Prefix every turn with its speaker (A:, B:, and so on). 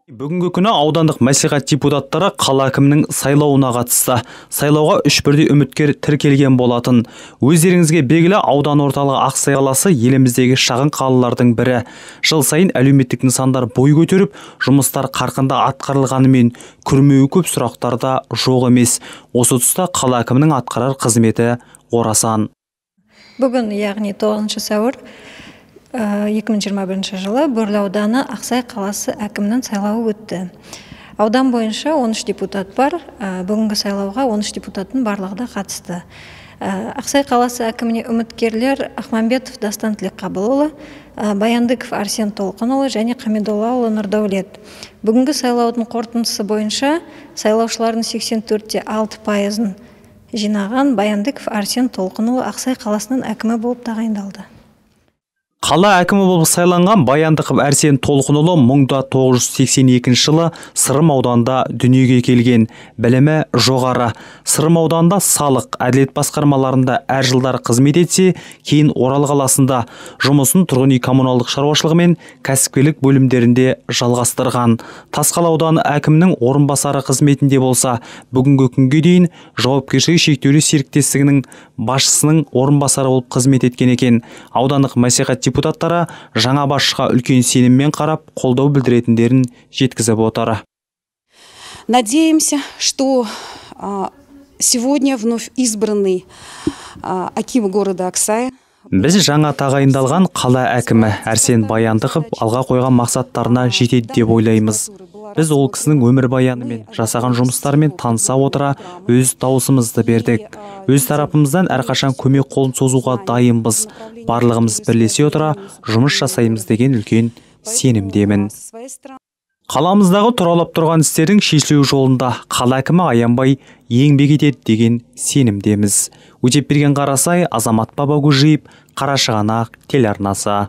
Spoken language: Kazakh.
A: Бүгінгі күні аудандық мәслихат депутаттары қала әкімінің сайлауына қатысты. Сайлауға 3 бірдей үміткер тіркелген болатын. Өздеріңізге белгілі аудан орталығы Ақсай қаласы еліміздегі шағын қалалардың бірі. Жыл сайын әлеуметтік нысандар бой көтеріп, жұмыстар қарқында атқарылғанымен күрмеуі көп сұрақтарда жоқ емес. Осы тұста қала әкімінің атқарар қызметі орасан.
B: Бүгін, яғни 9 сәуір 2021 жылы Бөрлі ауданы Ақсай қаласы әкімінің сайлауы өтті. Аудан бойынша 13 депутат бар. Бүгінгі сайлауға 13 депутаттың барлығы да қатысты. Ақсай қаласы әкіміне үміткерлер Ахманбетов Дастан Тілекқабылұлы, Баяндыков Арсен Толқынұлы және Қамидоллаұлы Нұрдәулет. Бүгінгі сайлаудың қорытындысы бойынша сайлаушылардың 84,6%-ын жинаған Баяндыков Арсен Толқынұлы Ақсай қаласының әкімі болып тағайындалды.
A: Қала әкімі болып сайланған Баяндыков Арсен Толқынұлы 1982 жылы Сырым ауданында дүниеге келген. Білімі жоғары. Сырым ауданында салық, әділет басқармаларында әр жылдар қызмет етсе, кейін Орал қаласында жұмысын тұрғын үй коммуналдық шаруашылығы мен кәсіпкерлік бөлімдерінде жалғастырған. Тасқала ауданы әкімінің орынбасары қызметінде болса, бүгінгі күнге дейін жауапкершілігі шектеулі серіктестігінің басшысының орынбасары болып қызмет еткен екен. Аудандық мәслихат депутаттары жаңа басшыға үлкен сеніммен қарап, қолдау білдіретіндерін жеткізіп отыр.
C: Надеемся, что сегодня вновь избранный аким города Аксая.
A: Біз жаңа тағайындалған қала әкімі Арсен Баяндыков алға қойған мақсаттарына жетеді деп ойлаймыз. Біз ол кісінің өмірбаяны мен жасаған жұмыстарымен таныса отыра өз дауысымызды бердік. Өз тарапымыздан әрқашан көмек қолын созуға дайынбыз. Барлығымыз бірлесе отыра жұмыс жасаймыз деген үлкен сенімдемін. Қаламыздағы тұралап тұрған істердің шешілуі жолында қала әкімі аянбай еңбек етеді деген сенімдеміз. Өтепберген Қарасай, Азамат Бабагөжиев, Қарашығанақ телеарнасы.